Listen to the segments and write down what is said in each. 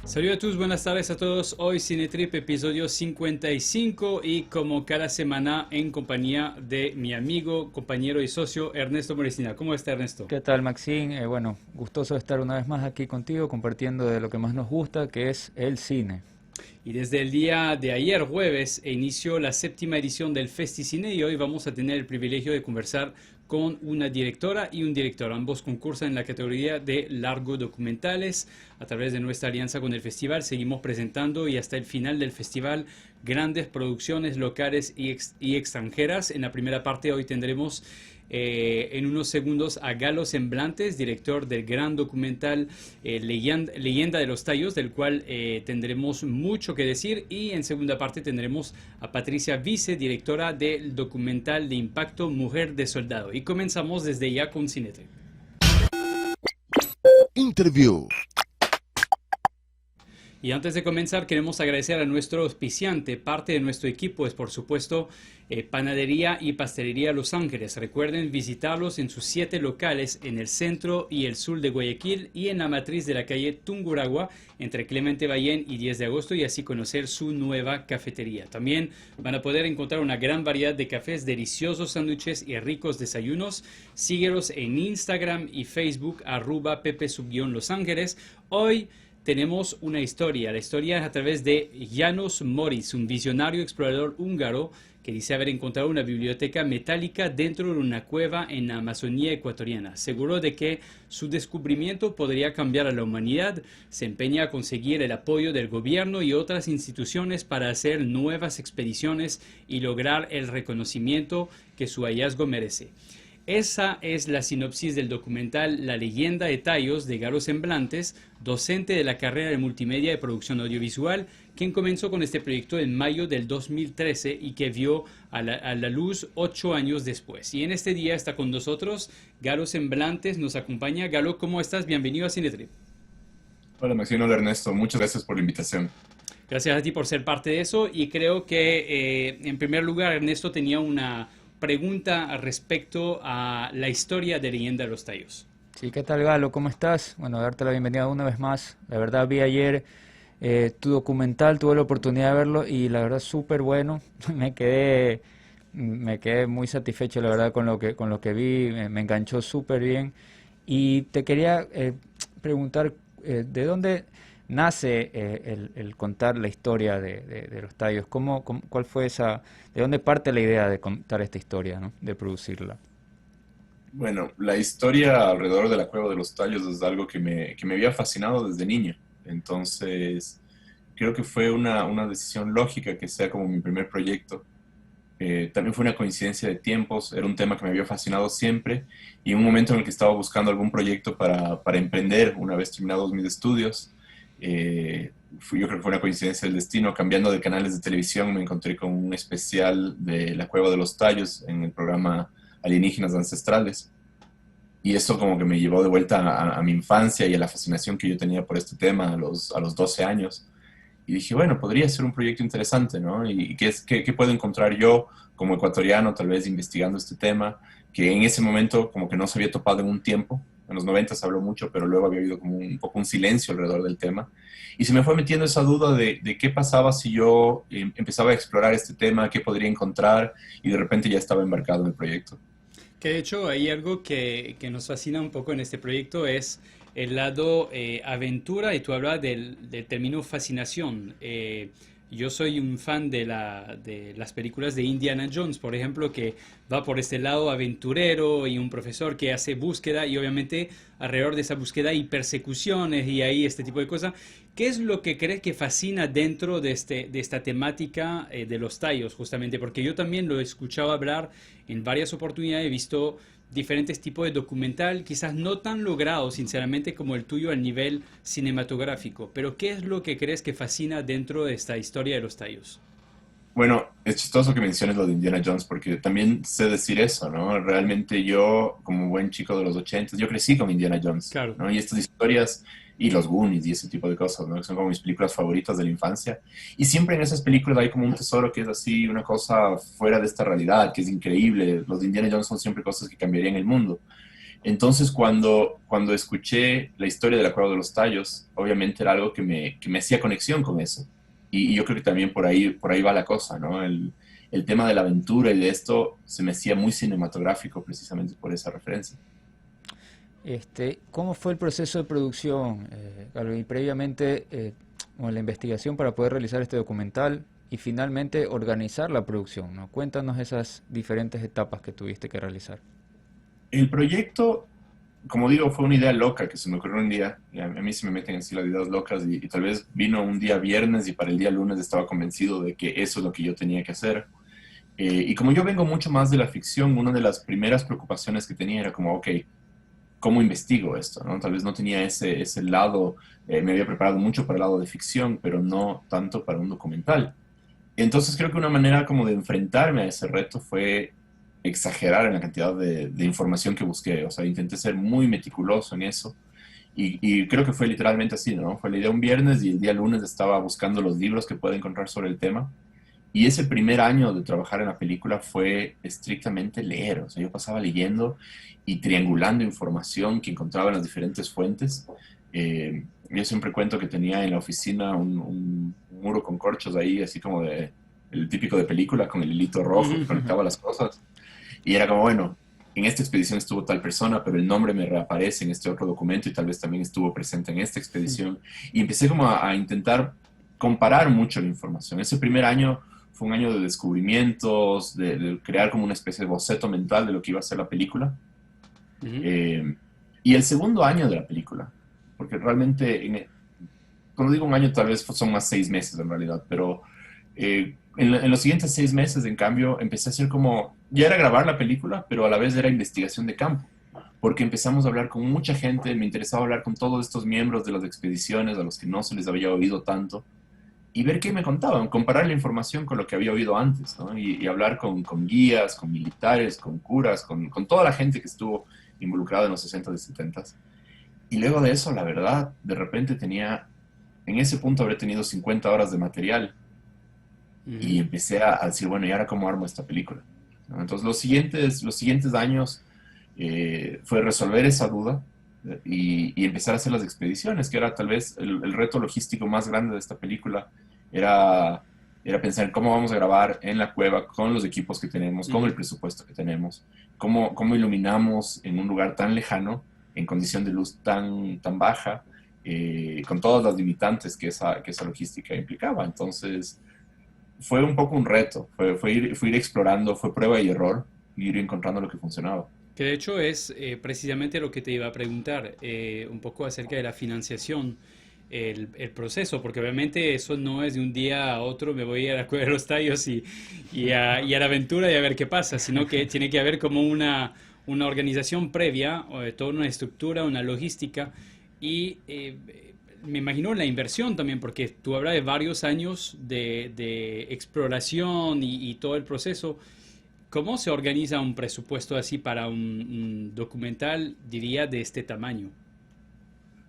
Saludos a todos, buenas tardes a todos. Hoy Cinetrip episodio 55 y como cada semana en compañía de mi amigo, compañero y socio Ernesto Moresina. ¿Cómo está, Ernesto? ¿Qué tal, Maxine? Bueno, gustoso de estar una vez más aquí contigo compartiendo de lo que más nos gusta, que es el cine. Y desde el día de ayer, jueves, inició la séptima edición del FestiCine y hoy vamos a tener el privilegio de conversar con una directora y un director. Ambos concursan en la categoría de largo documentales. A través de nuestra alianza con el festival seguimos presentando y hasta el final del festival grandes producciones locales y extranjeras. En la primera parte hoy tendremos en unos segundos a Galo Semblantes, director del gran documental Leyenda de los Tallos, del cual tendremos mucho que decir, y en segunda parte tendremos a Patricia Vice, directora del documental de impacto Mujer de Soldado. Y comenzamos desde ya con Cinetrip. Interview. Y antes de comenzar queremos agradecer a nuestro auspiciante. Parte de nuestro equipo es, por supuesto, Panadería y Pastelería Los Ángeles. Recuerden visitarlos en sus 7 locales en el centro y el sur de Guayaquil y en la matriz de la calle Tungurahua entre Clemente Ballén y 10 de agosto, y así conocer su nueva cafetería. También van a poder encontrar una gran variedad de cafés, deliciosos sándwiches y ricos desayunos. Síguelos en Instagram y Facebook @Pepe_Los Ángeles. Hoy tenemos una historia. La historia es a través de János Moritz, un visionario explorador húngaro que dice haber encontrado una biblioteca metálica dentro de una cueva en la Amazonía ecuatoriana. Seguro de que su descubrimiento podría cambiar a la humanidad, se empeña a conseguir el apoyo del gobierno y otras instituciones para hacer nuevas expediciones y lograr el reconocimiento que su hallazgo merece. Esa es la sinopsis del documental La Leyenda de Tallos de Galo Semblantes, docente de la carrera de multimedia de producción audiovisual, quien comenzó con este proyecto en mayo del 2013 y que vio a la luz 8 años después. Y en este día está con nosotros Galo Semblantes, nos acompaña. Galo, ¿cómo estás? Bienvenido a Cinetrip. Hola Maxine, hola Ernesto, muchas gracias por la invitación. Gracias a ti por ser parte de eso, y creo que en primer lugar Ernesto tenía una pregunta respecto a la historia de Leyenda de los Tallos. Sí, ¿qué tal, Galo? ¿Cómo estás? Bueno, darte la bienvenida una vez más. La verdad, vi ayer tu documental, tuve la oportunidad de verlo y la verdad súper bueno. Me quedé muy satisfecho, la verdad, con lo que vi. Me enganchó súper bien. Y te quería preguntar, ¿de dónde nace el contar la historia de los Tallos? ¿Cuál fue de dónde parte la idea de contar esta historia, ¿no? De producirla? Bueno, la historia alrededor de la Cueva de los Tallos es algo que me había fascinado desde niño. Entonces, creo que fue una decisión lógica que sea como mi primer proyecto. También fue una coincidencia de tiempos, era un tema que me había fascinado siempre, y en un momento en el que estaba buscando algún proyecto para emprender una vez terminados mis estudios, yo creo que fue una coincidencia del destino. Cambiando de canales de televisión me encontré con un especial de la Cueva de los Tallos en el programa Alienígenas Ancestrales, y eso como que me llevó de vuelta a mi infancia y a la fascinación que yo tenía por este tema a los 12 años. Y dije, bueno, podría ser un proyecto interesante, ¿no? ¿Y qué puedo encontrar yo como ecuatoriano, tal vez investigando este tema, que en ese momento como que no se había topado en un tiempo? En los 90 se habló mucho, pero luego había habido como un poco un silencio alrededor del tema. Y se me fue metiendo esa duda de qué pasaba si yo empezaba a explorar este tema, qué podría encontrar, y de repente ya estaba embarcado en el proyecto. Que de hecho hay algo que nos fascina un poco en este proyecto, es el lado aventura, y tú hablabas del término fascinación. Yo soy un fan de las películas de Indiana Jones, por ejemplo, que va por este lado aventurero y un profesor que hace búsqueda, y obviamente alrededor de esa búsqueda hay persecuciones y hay este tipo de cosas. ¿Qué es lo que crees que fascina dentro de esta temática de los tallos, justamente? Porque yo también lo he escuchado hablar en varias oportunidades, he visto diferentes tipos de documental, quizás no tan logrados, sinceramente, como el tuyo a nivel cinematográfico. Pero ¿qué es lo que crees que fascina dentro de esta historia de los tallos? Bueno, es chistoso que menciones lo de Indiana Jones porque también sé decir eso, ¿no? Realmente yo, como buen chico de los 80, yo crecí con Indiana Jones, Claro. ¿no? Y estas historias y los Goonies y ese tipo de cosas, ¿no? Que son como mis películas favoritas de la infancia. Y siempre en esas películas hay como un tesoro que es así, una cosa fuera de esta realidad, que es increíble. Los de Indiana Jones son siempre cosas que cambiarían el mundo. Entonces, cuando escuché la historia de la Cueva de los Tallos, obviamente era algo que me hacía conexión con eso. Y yo creo que también por ahí va la cosa, ¿no? El tema de la aventura y de esto se me hacía muy cinematográfico precisamente por esa referencia. ¿Cómo fue el proceso de producción, Carlos? Y previamente, bueno, la investigación para poder realizar este documental y finalmente organizar la producción, ¿no? Cuéntanos esas diferentes etapas que tuviste que realizar. El proyecto, como digo, fue una idea loca que se me ocurrió un día. Y a mí se me meten así las ideas locas y tal vez vino un día viernes y para el día lunes estaba convencido de que eso es lo que yo tenía que hacer. Y como yo vengo mucho más de la ficción, una de las primeras preocupaciones que tenía era como, ok, ¿cómo investigo esto? ¿No? Tal vez no tenía ese lado, me había preparado mucho para el lado de ficción, pero no tanto para un documental. Entonces creo que una manera como de enfrentarme a ese reto fue exagerar en la cantidad de información que busqué. O sea, intenté ser muy meticuloso en eso. Y creo que fue literalmente así, ¿no? Fue la idea un viernes y el día lunes estaba buscando los libros que pueda encontrar sobre el tema. Y ese primer año de trabajar en la película fue estrictamente leer. O sea, yo pasaba leyendo y triangulando información que encontraba en las diferentes fuentes. Yo siempre cuento que tenía en la oficina un muro con corchos ahí, así como de el típico de película, con el hilito rojo que conectaba las cosas. Y era como, bueno, en esta expedición estuvo tal persona, pero el nombre me reaparece en este otro documento y tal vez también estuvo presente en esta expedición. Y empecé como a intentar comparar mucho la información. Ese primer año fue un año de descubrimientos, de crear como una especie de boceto mental de lo que iba a ser la película. Ujú. Eh, y el segundo año de la película, porque realmente, cuando digo un año, tal vez son más 6 meses en realidad, pero en los siguientes 6 meses, en cambio, empecé a hacer como, ya era grabar la película, pero a la vez era investigación de campo, porque empezamos a hablar con mucha gente, me interesaba hablar con todos estos miembros de las expediciones a los que no se les había oído tanto, y ver qué me contaban, comparar la información con lo que había oído antes, ¿no? Y hablar con guías, con militares, con curas, con toda la gente que estuvo involucrada en los 60 y 70. Y luego de eso, la verdad, de repente en ese punto habré tenido 50 horas de material y Ujú. empecé a decir, bueno, ¿y ahora cómo armo esta película? ¿No? Entonces, los siguientes años fue resolver esa duda y empezar a hacer las expediciones, que era tal vez el reto logístico más grande de esta película, era, era pensar en cómo vamos a grabar en la cueva con los equipos que tenemos, con el Ujú. presupuesto que tenemos, cómo iluminamos en un lugar tan lejano, en condición de luz tan baja, con todas las limitantes que esa logística implicaba. Entonces, fue un poco un reto, fue ir explorando, fue prueba y error, y ir encontrando lo que funcionaba. Que de hecho es precisamente lo que te iba a preguntar, un poco acerca de la financiación, el proceso, porque obviamente eso no es de un día a otro, me voy a ir a la Cueva de los Tallos y a la aventura y a ver qué pasa, sino que tiene que haber como una organización previa, o de toda una estructura, una logística y me imagino la inversión también, porque tú hablas de varios años de exploración y todo el proceso. ¿Cómo se organiza un presupuesto así para un documental, diría, de este tamaño?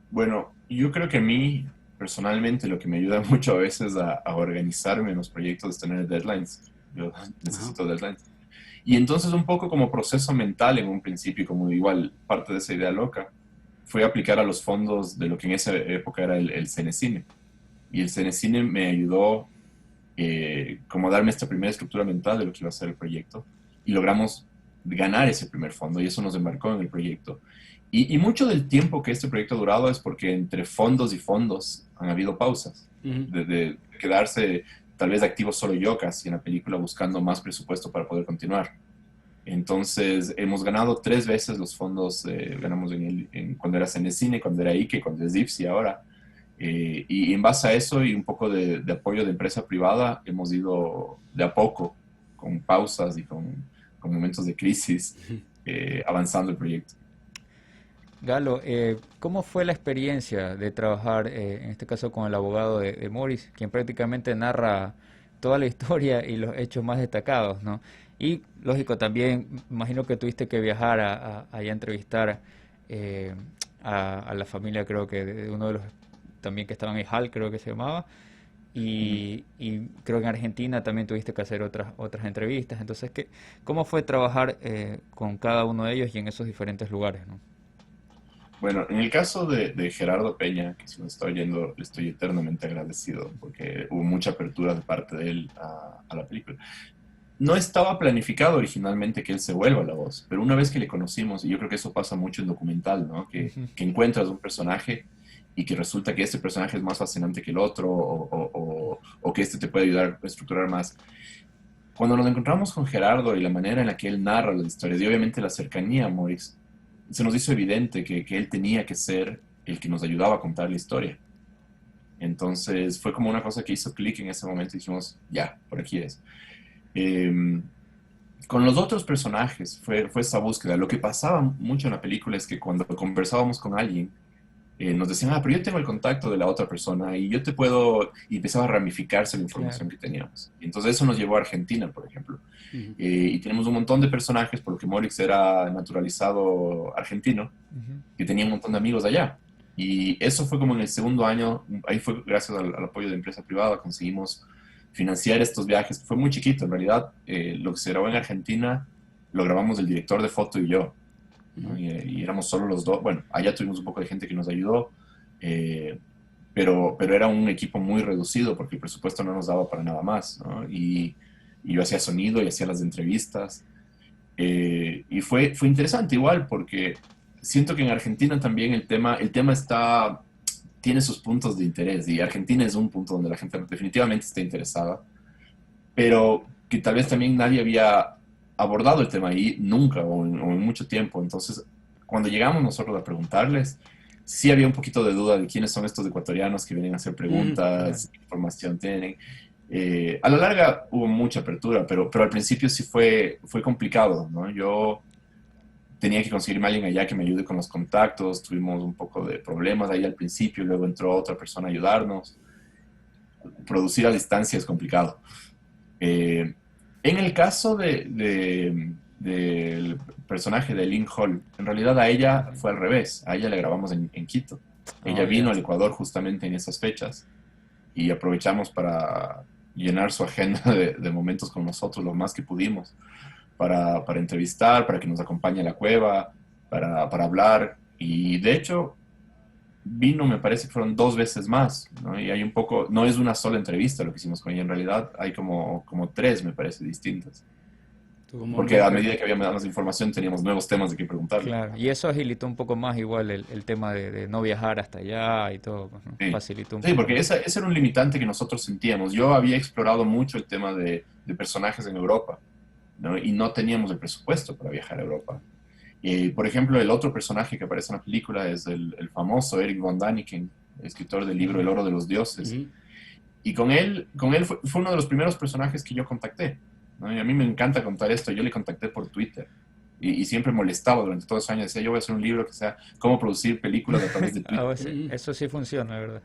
Bueno, yo creo que a mí, personalmente, lo que me ayuda mucho a veces a organizarme en los proyectos es tener deadlines. Yo Ajá. necesito deadlines. Y entonces un poco como proceso mental en un principio, como igual parte de esa idea loca, fue aplicar a los fondos de lo que en esa época era el Cenecine. Y el Cenecine me ayudó como a darme esta primera estructura mental de lo que iba a ser el proyecto. Y logramos ganar ese primer fondo y eso nos embarcó en el proyecto. Y mucho del tiempo que este proyecto ha durado es porque entre fondos y fondos han habido pausas, Ujú. de quedarse tal vez activo solo yo casi en la película buscando más presupuesto para poder continuar. Entonces, hemos ganado 3 veces los fondos, ganamos cuando era Cenecine, cuando era Ike, cuando es Dipsy ahora. Y en base a eso y un poco de apoyo de empresa privada, hemos ido de a poco, con pausas y con momentos de crisis, avanzando el proyecto. Galo, ¿cómo fue la experiencia de trabajar, en este caso, con el abogado de Morris, quien prácticamente narra toda la historia y los hechos más destacados, ¿no? Y, lógico, también imagino que tuviste que viajar allá a entrevistar eh, a la familia, creo que de uno de los también que estaban en Hal, creo que se llamaba, y creo que en Argentina también tuviste que hacer otras entrevistas. Entonces, ¿cómo fue trabajar con cada uno de ellos y en esos diferentes lugares, ¿no? Bueno, en el caso de Gerardo Peña, que si me está oyendo, le estoy eternamente agradecido porque hubo mucha apertura de parte de él a la película. No estaba planificado originalmente que él se vuelva la voz, pero una vez que le conocimos, y yo creo que eso pasa mucho en documental, ¿no? Ujú. Que encuentras un personaje y que resulta que este personaje es más fascinante que el otro o que este te puede ayudar a estructurar más. Cuando nos encontramos con Gerardo y la manera en la que él narra las historias y obviamente la cercanía a Morris, se nos hizo evidente que él tenía que ser el que nos ayudaba a contar la historia. Entonces fue como una cosa que hizo clic en ese momento y dijimos, ya, por aquí es. Eh, con los otros personajes fue esa búsqueda. Lo que pasaba mucho en la película es que cuando conversábamos con alguien, nos decían, pero yo tengo el contacto de la otra persona y yo te puedo, y empezaba a ramificarse la Claro. información que teníamos. Y entonces eso nos llevó a Argentina, por ejemplo. Ujú. Y tenemos un montón de personajes, por lo que Morix era naturalizado argentino, Ujú. que tenía un montón de amigos allá. Y eso fue como en el segundo año, ahí fue gracias al apoyo de empresa privada, conseguimos financiar estos viajes. Fue muy chiquito, en realidad, lo que se grabó en Argentina, lo grabamos el director de foto y yo, ¿no? Ujú. Y éramos solo los dos. Bueno, allá tuvimos un poco de gente que nos ayudó, eh, pero era un equipo muy reducido porque el presupuesto no nos daba para nada más, ¿no? Y yo hacía sonido y hacía las entrevistas. Y fue interesante igual porque siento que en Argentina también el tema tiene sus puntos de interés y Argentina es un punto donde la gente definitivamente está interesada, pero que tal vez también nadie había abordado el tema ahí nunca o en mucho tiempo. Entonces, cuando llegamos nosotros a preguntarles, sí había un poquito de duda de quiénes son estos ecuatorianos que vienen a hacer Mm, claro. preguntas, qué información tienen. A la larga hubo mucha apertura, pero al principio sí fue complicado, ¿no? Yo tenía que conseguirme a alguien allá que me ayude con los contactos, tuvimos un poco de problemas ahí al principio, luego entró otra persona a ayudarnos. Producir a distancia es complicado. Eh, en el caso del personaje de Lynn Hall, en realidad a ella Ujú. fue al revés, a ella le grabamos en Quito. Ella Oh, vino ya. al Ecuador justamente en esas fechas y aprovechamos para llenar su agenda de momentos con nosotros lo más que pudimos, para entrevistar, para que nos acompañe a la cueva, para hablar. Y de hecho, vino, me parece que fueron 2 veces más, ¿no? Y hay un poco, no es una sola entrevista lo que hicimos con ella, en realidad hay como tres, me parece, distintas. Tuvo un Porque buen a medida que había más información teníamos nuevos temas de qué preguntarle. Claro, y eso agilitó un poco más igual el tema de no viajar hasta allá y todo, pues, ¿no? Sí, Facilitó un sí, poco porque más. ese era un limitante que nosotros sentíamos. Yo había explorado mucho el tema de personajes en Europa, ¿no? Y no teníamos el presupuesto para viajar a Europa. Por ejemplo, el otro personaje que aparece en la película es el famoso Eric von Däniken, escritor del libro El Ujú. oro de los dioses. Ujú. Y con él fue uno de los primeros personajes que yo contacté, ¿no? Y a mí me encanta contar esto. Yo le contacté por Twitter y siempre molestaba durante todos los años. Decía, yo voy a hacer un libro que sea cómo producir películas a través de A Twitter. veces, Ujú. eso sí funciona, ¿verdad?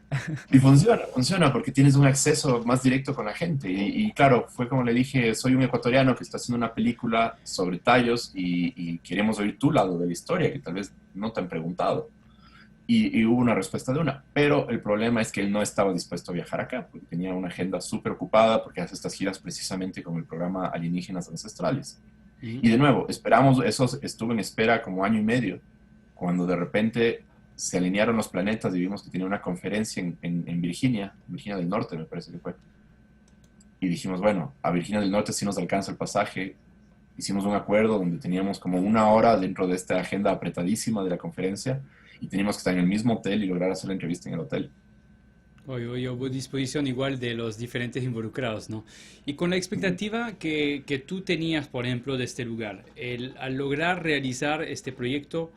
Y funciona porque tienes un acceso más directo con la gente. Y claro, fue como le dije, soy un ecuatoriano que está haciendo una película sobre tallos y queremos oír tu lado de la historia, que tal vez no te han preguntado. Y hubo una respuesta de una. Pero el problema es que él no estaba dispuesto a viajar acá, porque tenía una agenda súper ocupada, porque hace estas giras precisamente con el programa Alienígenas Ancestrales. Ujú. Y de nuevo, esperamos, eso estuvo en espera como año y medio, cuando de repente se alinearon los planetas y vimos que tenía una conferencia en Virginia, Virginia del Norte me parece que fue. Y dijimos, bueno, a Virginia del Norte sí nos alcanza el pasaje. Hicimos un acuerdo donde teníamos como una hora dentro de esta agenda apretadísima de la conferencia y teníamos que estar en el mismo hotel y lograr hacer la entrevista en el hotel. Hoy hubo disposición igual de los diferentes involucrados, ¿no? Y con la expectativa que tú tenías, por ejemplo, de este lugar, al lograr realizar este proyecto,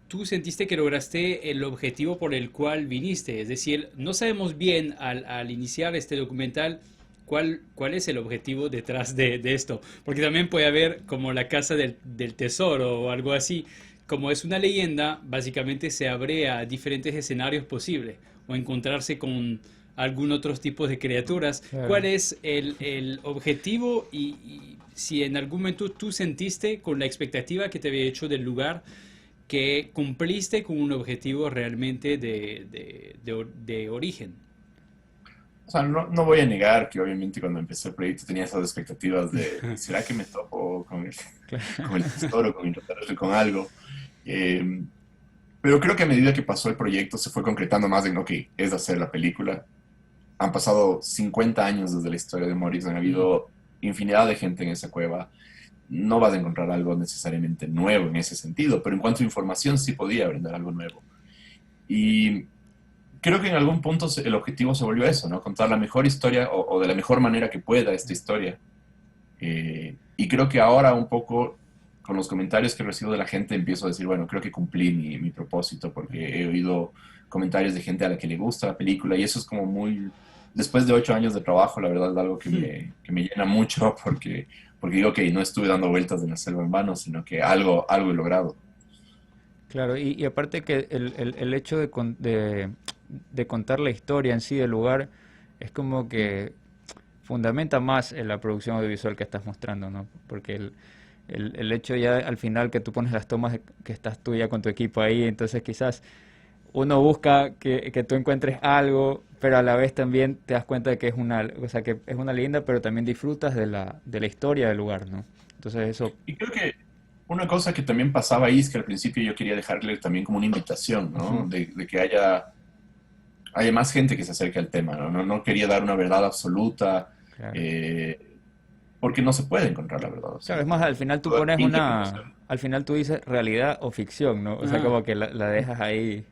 tú sentiste que lograste el objetivo por el cual viniste. Es decir, no sabemos bien al iniciar este documental ¿cuál es el objetivo detrás de esto? Porque también puede haber como la casa del tesoro o algo así. Como es una leyenda, básicamente se abre a diferentes escenarios posibles o encontrarse con algún otro tipo de criaturas. ¿Cuál Claro. es el objetivo y si en algún momento tú sentiste con la expectativa que te había hecho del lugar que cumpliste con un objetivo realmente de origen? O sea, no voy a negar que obviamente cuando empecé el proyecto tenía esas expectativas de, ¿será que me topo con con el tesoro, con encontrarse con algo? Eh, pero creo que a medida que pasó el proyecto se fue concretando más en, ok, es hacer la película. Han pasado 50 años desde la historia de Morrison, ha Mm, habido infinidad de gente en esa cueva. No vas a encontrar algo necesariamente nuevo en ese sentido, pero en cuanto a información sí podía brindar algo nuevo. Y creo que en algún punto el objetivo se volvió eso, ¿no? Contar la mejor historia o de la mejor manera que pueda esta historia. Y creo que ahora un poco con los comentarios que recibo de la gente empiezo a decir, bueno, creo que cumplí mi propósito porque he oído comentarios de gente a la que le gusta la película y eso es como muy, después de 8 años de trabajo, la verdad es algo mm. que me llena mucho porque digo que no estuve dando vueltas en la selva en vano, sino que algo he logrado. Claro, y aparte que el hecho de contar la historia en sí del lugar es como que fundamenta más en la producción audiovisual que estás mostrando, ¿no? Porque el hecho ya al final que tú pones las tomas que estás tú ya con tu equipo ahí, entonces quizás uno busca que tú encuentres algo, pero a la vez también te das cuenta de que es o sea, que es una leyenda, pero también disfrutas de la historia del lugar, ¿no? Entonces eso, Y creo que una cosa que también pasaba ahí es que al principio yo quería dejarle también como una invitación, ¿no? ujú, De que haya más gente que se acerque al tema, ¿no? No quería dar una verdad absoluta, claro. eh, porque no se puede encontrar la verdad Claro, es absoluta. más, al final tú Todo es pones interpretación. al final tú dices realidad o ficción, ¿no? O sea, Ah, como que la dejas ahí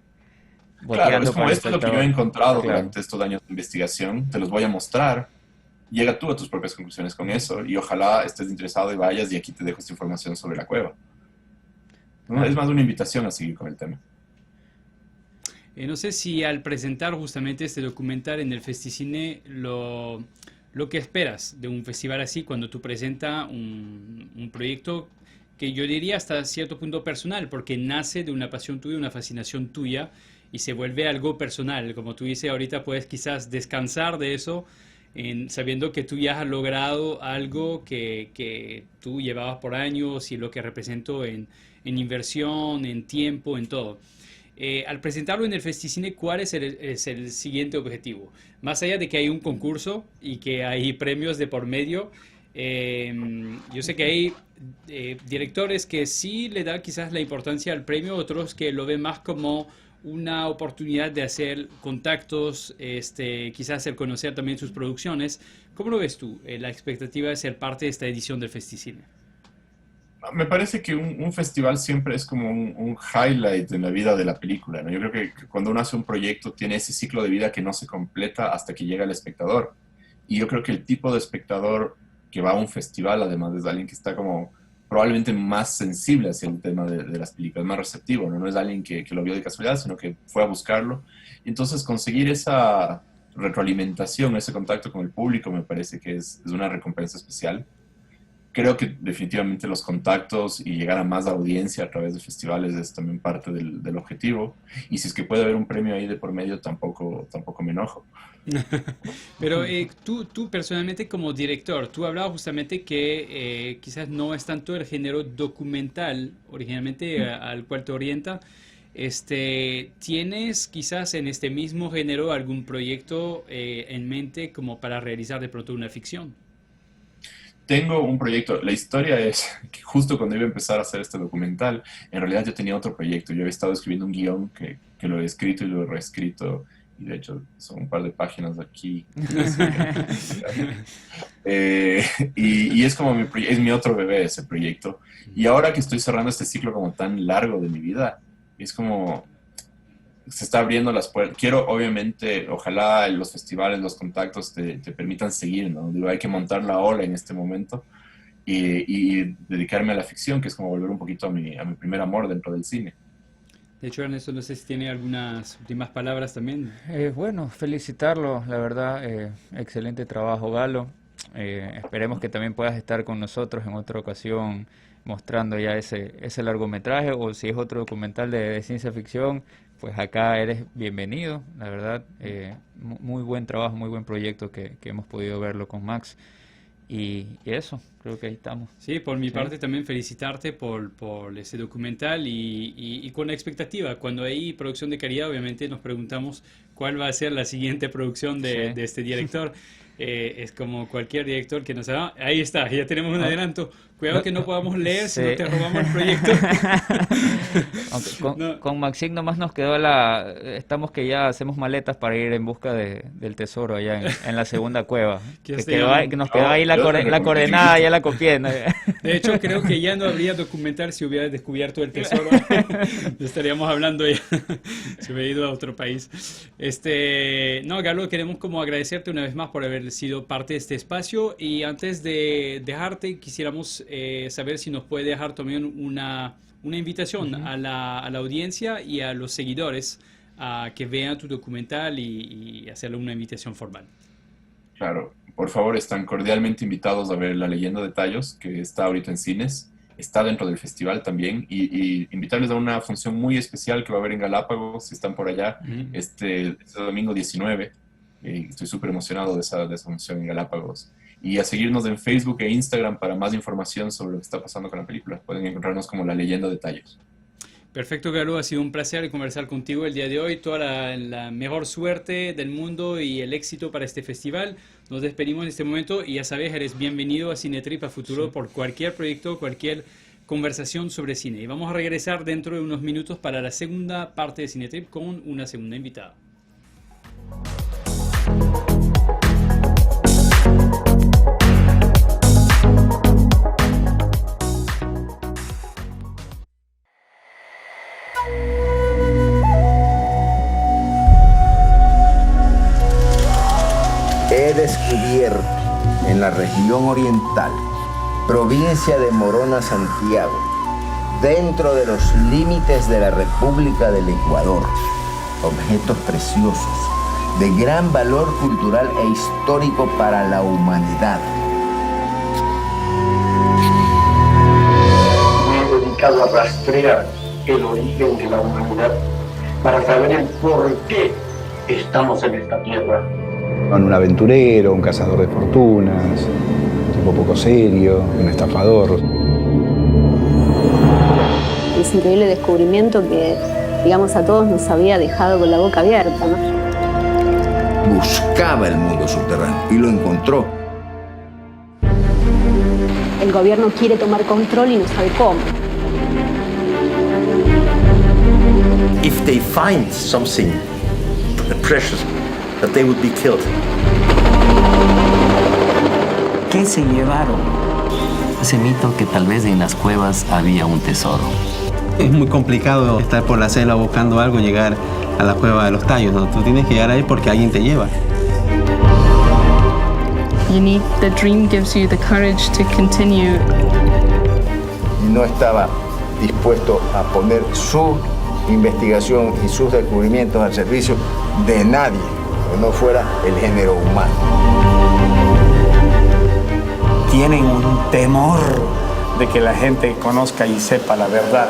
Claro, es boteando para como el esto es lo que yo he espectador. encontrado Claro. durante estos años de investigación, te los voy a mostrar, llega tú a tus propias conclusiones con Ujú, eso y ojalá estés interesado y vayas y aquí te dejo esta información sobre la cueva. ¿No? Es claro. más una invitación a seguir con el tema. no sé si al presentar justamente este documental en el Festicine lo que esperas de un festival así cuando tú presentas un proyecto que yo diría hasta cierto punto personal, porque nace de una pasión tuya, una fascinación tuya y se vuelve algo personal. Como tú dices, ahorita puedes quizás descansar de eso sabiendo que tú ya has logrado algo que tú llevabas por años y lo que representó en inversión, en tiempo, en todo. Al presentarlo en el Festicine, ¿cuál es el siguiente objetivo? Más allá de que hay un concurso y que hay premios de por medio, yo sé que hay directores que sí le dan quizás la importancia al premio, otros que lo ven más como una oportunidad de hacer contactos, quizás hacer conocer también sus producciones. ¿Cómo lo ves tú? La expectativa de ser parte de esta edición del Festicine. Me parece que un festival siempre es como un highlight en la vida de la película, ¿no? Yo creo que cuando uno hace un proyecto tiene ese ciclo de vida que no se completa hasta que llega el espectador. Y yo creo que el tipo de espectador que va a un festival, además, es alguien que está como probablemente más sensible hacia el tema de las películas, más receptivo, ¿no? No es alguien que lo vio de casualidad, sino que fue a buscarlo. Entonces, conseguir esa retroalimentación, ese contacto con el público, me parece que es una recompensa especial. Creo que definitivamente los contactos y llegar a más audiencia a través de festivales es también parte del objetivo. Y si es que puede haber un premio ahí de por medio, tampoco me enojo. Pero tú personalmente como director, tú hablabas justamente que quizás no es tanto el género documental originalmente al cual te orienta. ¿Tienes quizás en este mismo género algún proyecto en mente como para realizar de pronto una ficción? Tengo un proyecto, la historia es que justo cuando iba a empezar a hacer este documental, en realidad yo tenía otro proyecto, yo había estado escribiendo un guión que lo he escrito y lo he reescrito, y de hecho son un par de páginas aquí. Eh, y es como es mi otro bebé ese proyecto. Y ahora que estoy cerrando este ciclo como tan largo de mi vida, es como se está abriendo las puertas. Quiero, obviamente, ojalá los festivales, los contactos te permitan seguir, ¿no? Digo, hay que montar la ola en este momento y dedicarme a la ficción, que es como volver un poquito a mi primer amor dentro del cine. De hecho, Ernesto, no sé si tiene algunas últimas palabras también. Bueno, felicitarlo, la verdad, excelente trabajo, Galo. Esperemos que también puedas estar con nosotros en otra ocasión mostrando ya ese largometraje, o si es otro documental de ciencia ficción, pues acá eres bienvenido, la verdad. Muy buen trabajo, muy buen proyecto que hemos podido verlo con Max. Y eso, creo que ahí estamos. Sí, por mi Sí. parte también felicitarte por ese documental y con la expectativa. Cuando hay producción de calidad, obviamente nos preguntamos cuál va a ser la siguiente producción de, Sí. de este director. Es como cualquier director que nos ha... Ahí está, ya tenemos un Ah, adelanto. Cuidado que no podamos leer si no sí. te robamos el proyecto. Aunque con, No, con Maxine nomás nos quedó estamos que ya hacemos maletas para ir en busca del tesoro allá en la segunda cueva. que Que se quedó ahí, llaman... que nos quedó ahí Yo te la recomiendo. coordenada, ya la copié, ¿no? De hecho, creo que ya no habría documental si hubiera descubierto el tesoro. Estaríamos hablando ya. Se hubiera ido a otro país. No, Galo, queremos como agradecerte una vez más por haber sido parte de este espacio. Y antes de dejarte, quisiéramos saber si nos puede dejar también una invitación Ujú. a la audiencia y a los seguidores a que vean tu documental y hacerle una invitación formal. Claro, por favor, están cordialmente invitados a ver La Leyenda de Tallos, que está ahorita en cines, está dentro del festival también, y invitarles a una función muy especial que va a haber en Galápagos, si están por allá, Ujú. este domingo 19. Estoy súper emocionado de esa función en Galápagos. Y a seguirnos en Facebook e Instagram para más información sobre lo que está pasando con la película. Pueden encontrarnos como La Leyenda de Tallos. Perfecto, Galo, ha sido un placer conversar contigo el día de hoy. Toda la mejor suerte del mundo y el éxito para este festival. Nos despedimos en este momento y ya sabes, eres bienvenido a Cinetrip a futuro Sí. por cualquier proyecto, cualquier conversación sobre cine. Y vamos a regresar dentro de unos minutos para la segunda parte de Cinetrip con una segunda invitada. He descubierto en la región oriental, provincia de Morona, Santiago, dentro de los límites de la República del Ecuador, objetos preciosos de gran valor cultural e histórico para la humanidad. Me he dedicado a rastrear el origen de la humanidad para saber el por qué estamos en esta tierra. Con un aventurero, un cazador de fortunas, un tipo poco serio, un estafador. Ese increíble descubrimiento que, digamos, a todos nos había dejado con la boca abierta, ¿no? Buscaba el mundo subterráneo y lo encontró. El gobierno quiere tomar control y no sabe cómo. If they find something precious, that they would be killed. ¿Qué se llevaron? Ese mito que tal vez en las cuevas había un tesoro. Es muy complicado estar por la selva buscando algo y llegar a la cueva de los tallos, ¿no? Tú tienes que llegar ahí porque alguien te lleva. The dream gives you the courage to continue. Y no estaba dispuesto a poner su investigación y sus descubrimientos al servicio de nadie que no fuera el género humano. Tienen un temor de que la gente conozca y sepa la verdad.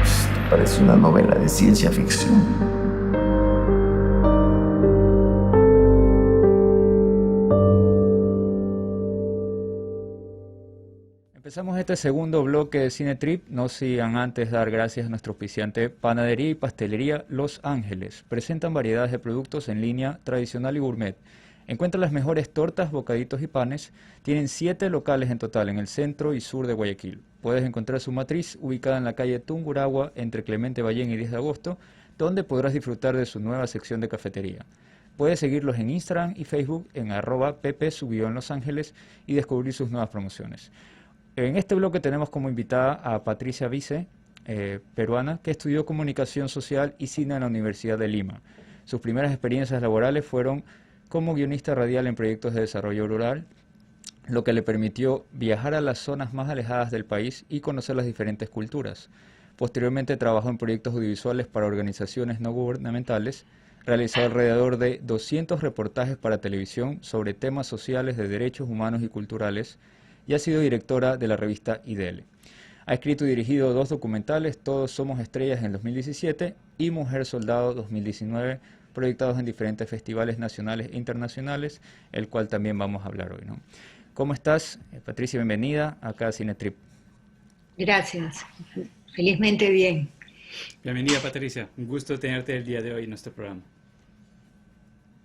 Esto parece una novela de ciencia ficción. Empezamos este segundo bloque de Cinetrip, no sin antes dar gracias a nuestro auspiciante Panadería y Pastelería Los Ángeles. Presentan variedades de productos en línea tradicional y gourmet. Encuentra las mejores tortas, bocaditos y panes. Tienen 7 locales en total en el centro y sur de Guayaquil. Puedes encontrar su matriz ubicada en la calle Tungurahua entre Clemente Ballén y 10 de agosto, donde podrás disfrutar de su nueva sección de cafetería. Puedes seguirlos en Instagram y Facebook en @pp_Los Ángeles y descubrir sus nuevas promociones. En este bloque tenemos como invitada a Patricia Vice, peruana, que estudió Comunicación Social y Cine en la Universidad de Lima. Sus primeras experiencias laborales fueron como guionista radial en proyectos de desarrollo rural lo que le permitió viajar a las zonas más alejadas del país y conocer las diferentes culturas. Posteriormente trabajó en proyectos audiovisuales para organizaciones no gubernamentales, realizó alrededor de 200 reportajes para televisión sobre temas sociales de derechos humanos y culturales y ha sido directora de la revista IDL. Ha escrito y dirigido 2 documentales, Todos somos estrellas en 2017 y Mujer Soldado 2019, proyectados en diferentes festivales nacionales e internacionales, el cual también vamos a hablar hoy, ¿no? ¿Cómo estás, Patricia? Bienvenida acá a Cinetrip. Gracias. Felizmente bien. Bienvenida, Patricia. Un gusto tenerte el día de hoy en nuestro programa.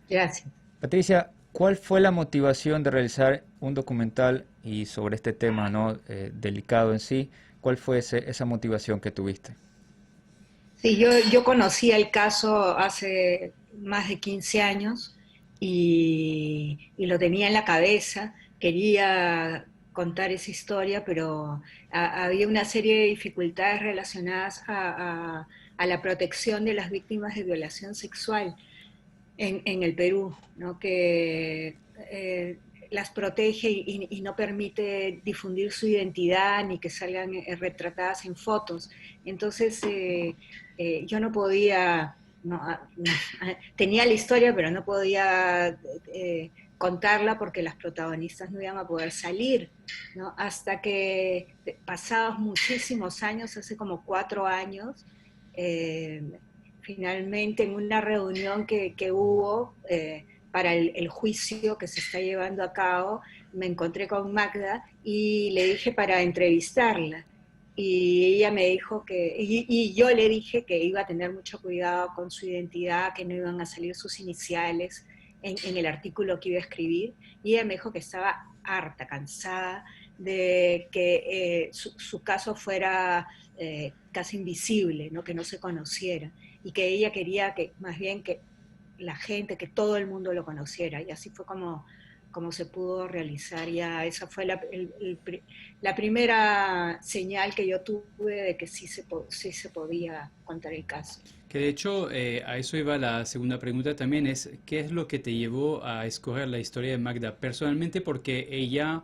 Gracias. Patricia, ¿cuál fue la motivación de realizar un documental y sobre este tema, ¿no? Delicado en sí? ¿Cuál fue esa motivación que tuviste? Sí, yo conocí el caso hace más de 15 años y lo tenía en la cabeza. Quería contar esa historia, pero había una serie de dificultades relacionadas a la protección de las víctimas de violación sexual en el Perú, ¿no? Que las protege y no permite difundir su identidad ni que salgan retratadas en fotos. Entonces yo no podía, tenía la historia, pero no podía contarla porque las protagonistas no iban a poder salir, ¿no? Hasta que pasados muchísimos años, hace como 4 años, finalmente en una reunión que hubo para el juicio que se está llevando a cabo, me encontré con Magda y le dije para entrevistarla. Y ella me dijo y yo le dije que iba a tener mucho cuidado con su identidad, que no iban a salir sus iniciales en el artículo que iba a escribir. Y ella me dijo que estaba harta, cansada de que su caso fuera casi invisible, ¿no? Que no se conociera. Y que ella quería que más bien que la gente, que todo el mundo lo conociera. Y así fue como se pudo realizar. Ya esa fue la primera señal que yo tuve de que sí se podía contar el caso. Que de hecho, a eso iba la segunda pregunta también, es ¿qué es lo que te llevó a escoger la historia de Magda? Personalmente, porque ella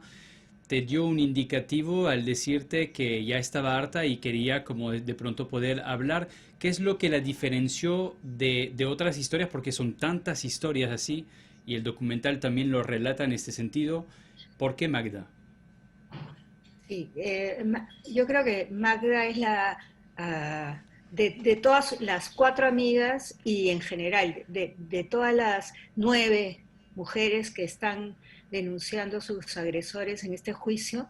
te dio un indicativo al decirte que ya estaba harta y quería como de pronto poder hablar. ¿Qué es lo que la diferenció de otras historias? Porque son tantas historias así, y el documental también lo relata en este sentido. ¿Por qué Magda? Sí, yo creo que Magda es de todas las 4 amigas y en general de todas las 9 mujeres que están denunciando a sus agresores en este juicio,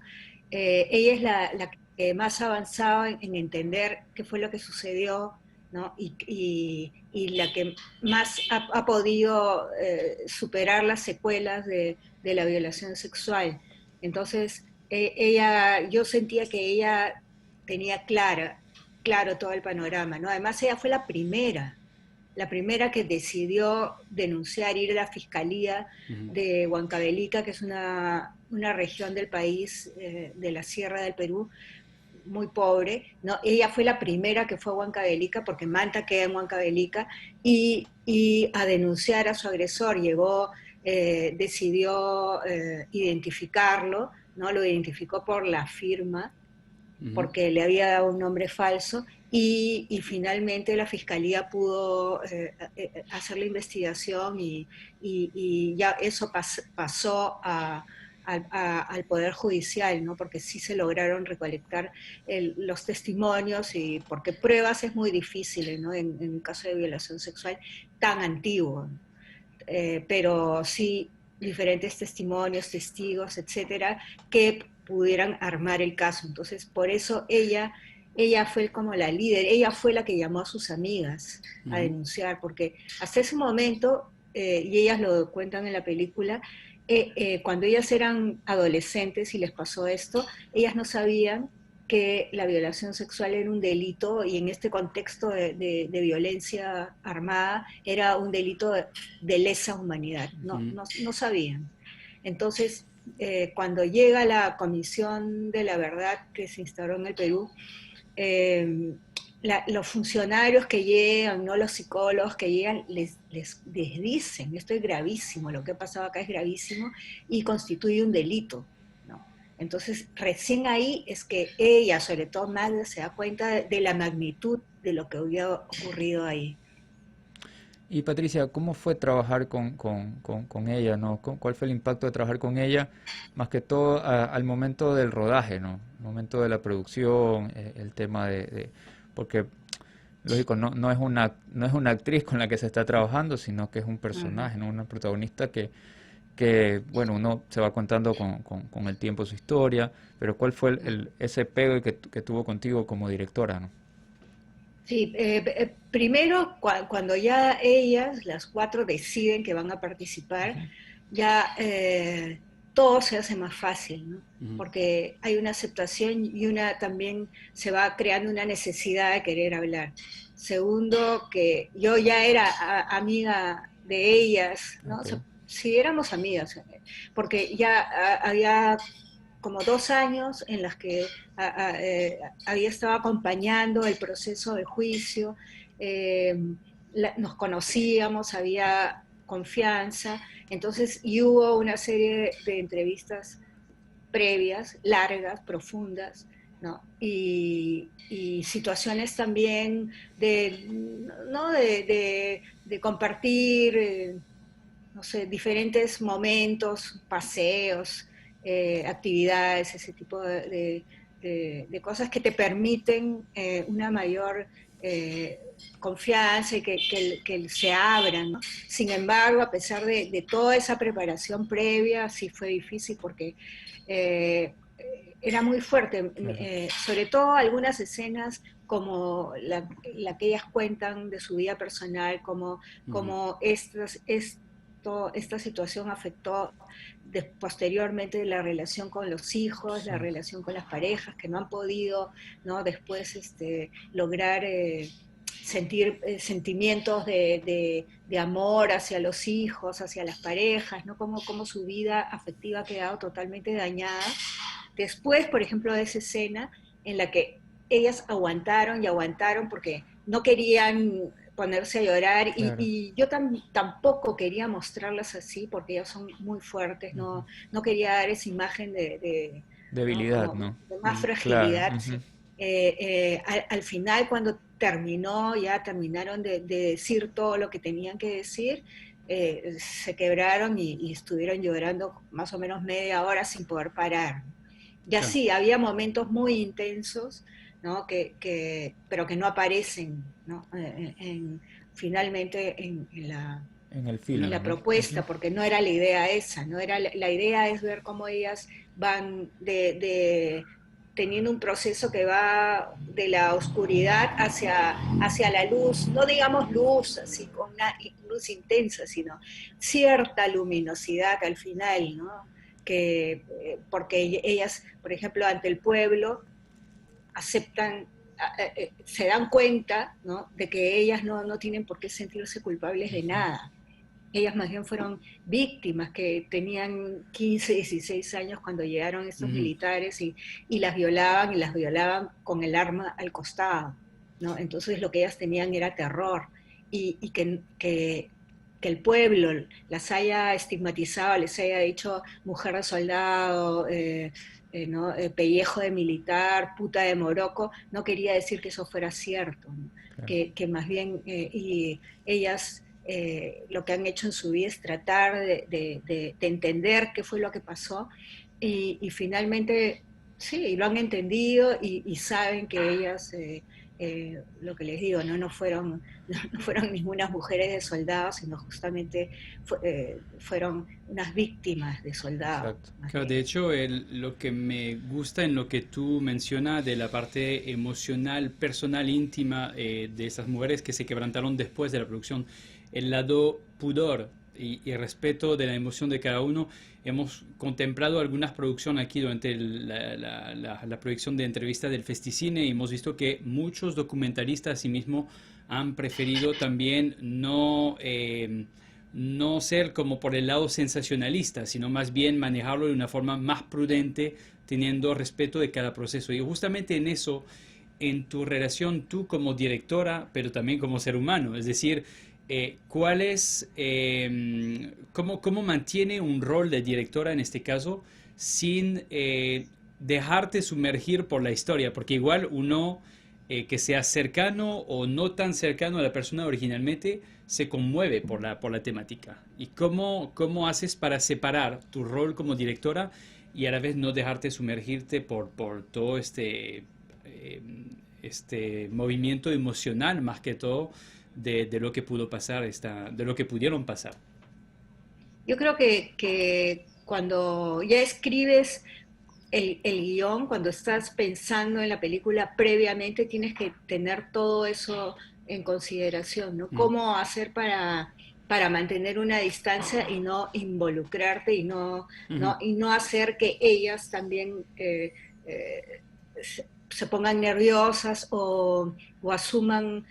ella es la que más ha avanzado en entender qué fue lo que sucedió, ¿no? Y la que más ha podido superar las secuelas de la violación sexual. Entonces, yo sentía que ella tenía claro todo el panorama, ¿no? Además, ella fue la primera que decidió denunciar, ir a la Fiscalía de Huancavelica, que es una región del país, de la Sierra del Perú, muy pobre, ¿no? Ella fue la primera que fue a Huancavelica, porque Manta queda en Huancavelica, y a denunciar a su agresor. Llegó, decidió identificarlo, ¿no? Lo identificó por la firma, porque le había dado un nombre falso, y finalmente la Fiscalía pudo hacer la investigación y ya eso pasó al Poder Judicial, ¿no? Porque sí se lograron recolectar los testimonios, y porque pruebas es muy difícil, ¿no? En un caso de violación sexual tan antiguo, pero sí diferentes testimonios, testigos, etcétera, que pudieran armar el caso. Entonces, por eso ella fue como la líder, ella fue la que llamó a sus amigas a denunciar, porque hasta ese momento, y ellas lo cuentan en la película, cuando ellas eran adolescentes y les pasó esto, ellas no sabían que la violación sexual era un delito, y en este contexto de violencia armada era un delito de lesa humanidad, no sabían. Entonces, cuando llega la Comisión de la Verdad que se instauró en el Perú, los funcionarios que llegan, no los psicólogos que llegan, les dicen, esto es gravísimo, lo que ha pasado acá es gravísimo y constituye un delito. Entonces, recién ahí es que ella, sobre todo Magda, se da cuenta de la magnitud de lo que había ocurrido ahí. Y Patricia, ¿cómo fue trabajar con ella, ¿no? ¿Cuál fue el impacto de trabajar con ella, más que todo al momento del rodaje, ¿no? El momento de la producción, el tema porque, lógico, no es una actriz con la que se está trabajando, sino que es un personaje, ¿no? Una protagonista que bueno, uno se va contando con el tiempo su historia, pero ¿cuál fue ese pego que tuvo contigo como directora, ¿no? Sí, primero cuando ya ellas, las 4, deciden que van a participar, ya todo se hace más fácil, ¿no? Porque hay una aceptación y también se va creando una necesidad de querer hablar. Segundo, que yo ya era amiga de ellas, ¿no? Okay. Sí, éramos amigas, porque ya había como 2 años en las que había estado acompañando el proceso de juicio, nos conocíamos, había confianza, entonces y hubo una serie de entrevistas previas, largas, profundas, ¿no? Y situaciones también de compartir, no sé, diferentes momentos, paseos, actividades, ese tipo de cosas que te permiten una mayor confianza y que se abran, ¿no? Sin embargo, a pesar de toda esa preparación previa, sí fue difícil porque era muy fuerte, sobre todo algunas escenas como la que ellas cuentan de su vida personal, como esta situación afectó posteriormente la relación con los hijos, la relación con las parejas, que no han podido, ¿no? Después lograr sentir sentimientos de amor hacia los hijos, hacia las parejas, ¿no? Como su vida afectiva ha quedado totalmente dañada. Después, por ejemplo, de esa escena en la que ellas aguantaron y aguantaron porque no querían ponerse a llorar, claro. y yo tampoco quería mostrarlas así porque ellas son muy fuertes, no quería dar esa imagen de debilidad, ¿no? De más fragilidad. Claro. Al final, cuando ya terminaron de decir todo lo que tenían que decir, se quebraron y estuvieron llorando más o menos media hora sin poder parar. Y así, había momentos muy intensos, ¿no? Pero que no aparecen, ¿no? Finalmente en el film, en la ¿no? propuesta, porque no era la idea esa, ¿no? La idea es ver cómo ellas van teniendo un proceso que va de la oscuridad hacia la luz, no digamos luz, así con una luz intensa, sino cierta luminosidad al final, ¿no? Porque ellas, por ejemplo, ante el pueblo, aceptan, se dan cuenta, ¿no? De que ellas no tienen por qué sentirse culpables de nada. Ellas más bien fueron víctimas que tenían 15, 16 años cuando llegaron estos militares y las violaban con el arma al costado, ¿no? Entonces lo que ellas tenían era terror y que el pueblo las haya estigmatizado, les haya dicho mujer de soldado, ¿no? Pellejo de militar, puta de moroco, no quería decir que eso fuera cierto, ¿no? Claro. Que más bien y ellas lo que han hecho en su vida es tratar de entender qué fue lo que pasó y finalmente sí, lo han entendido y saben que ellas, lo que les digo, no fueron ninguna mujeres de soldados, sino justamente fueron unas víctimas de soldados. Claro, de hecho, lo que me gusta en lo que tú mencionas de la parte emocional, personal, íntima de esas mujeres que se quebrantaron después de la producción, el lado pudor y respeto de la emoción de cada uno. Hemos contemplado algunas producciones aquí durante la proyección de entrevistas del Festicine y hemos visto que muchos documentalistas asimismo han preferido también no ser como por el lado sensacionalista, sino más bien manejarlo de una forma más prudente, teniendo respeto de cada proceso. Y justamente en eso, en tu relación tú como directora, pero también como ser humano, es decir, ¿cómo mantiene un rol de directora en este caso sin dejarte sumergir por la historia, porque igual uno que sea cercano o no tan cercano a la persona originalmente se conmueve por la temática. ¿Y cómo haces para separar tu rol como directora y a la vez no dejarte sumergirte por todo este movimiento emocional, más que todo, de lo que pudo pasar, de lo que pudieron pasar? Yo creo que cuando ya escribes el guión, cuando estás pensando en la película previamente, tienes que tener todo eso en consideración, ¿no? ¿Cómo hacer para mantener una distancia y no involucrarte y no hacer que ellas también se pongan nerviosas o asuman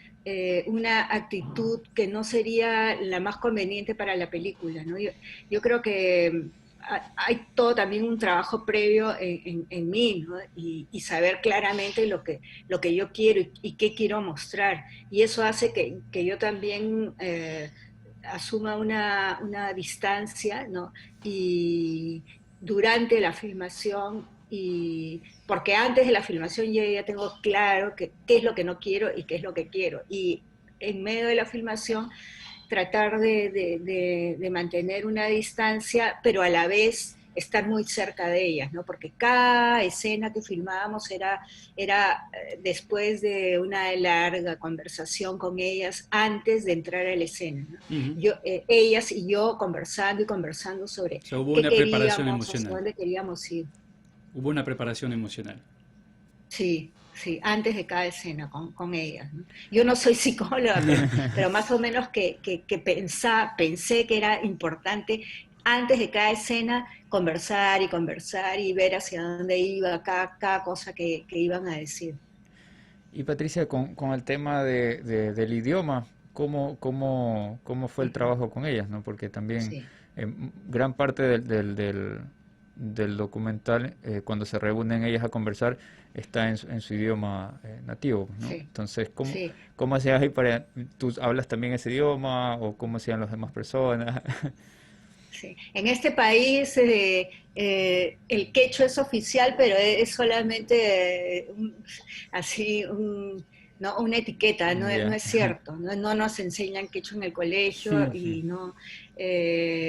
una actitud que no sería la más conveniente para la película, ¿no? Yo creo que hay todo también un trabajo previo en mí, ¿no? Y saber claramente lo que yo quiero y qué quiero mostrar. Y eso hace que yo también asuma una distancia, ¿no? Y durante la filmación, porque antes de la filmación yo ya tengo claro qué es lo que no quiero y qué es lo que quiero. Y en medio de la filmación tratar de mantener una distancia, pero a la vez estar muy cerca de ellas, ¿no? Porque cada escena que filmábamos era después de una larga conversación con ellas antes de entrar a la escena, ¿no? Ellas y yo conversando y conversando sobre hubo qué una queríamos, preparación emocional. hacia dónde queríamos ir. Hubo una preparación emocional. Sí, antes de cada escena con ellas, ¿no? Yo no soy psicóloga, pero más o menos que pensé que era importante antes de cada escena conversar y ver hacia dónde iba cada cosa que iban a decir. Y Patricia, con el tema del idioma, ¿cómo fue el trabajo con ellas, ¿no? Porque también gran parte del documental, cuando se reúnen ellas a conversar, está en su idioma nativo, ¿no? Sí. Entonces, ¿cómo hacías ahí para... ¿Tú hablas también ese idioma o cómo hacían las demás personas? Sí. En este país el quechua es oficial, pero es solamente ¿no? Una etiqueta, no es cierto, no nos enseñan quechua en el colegio y no,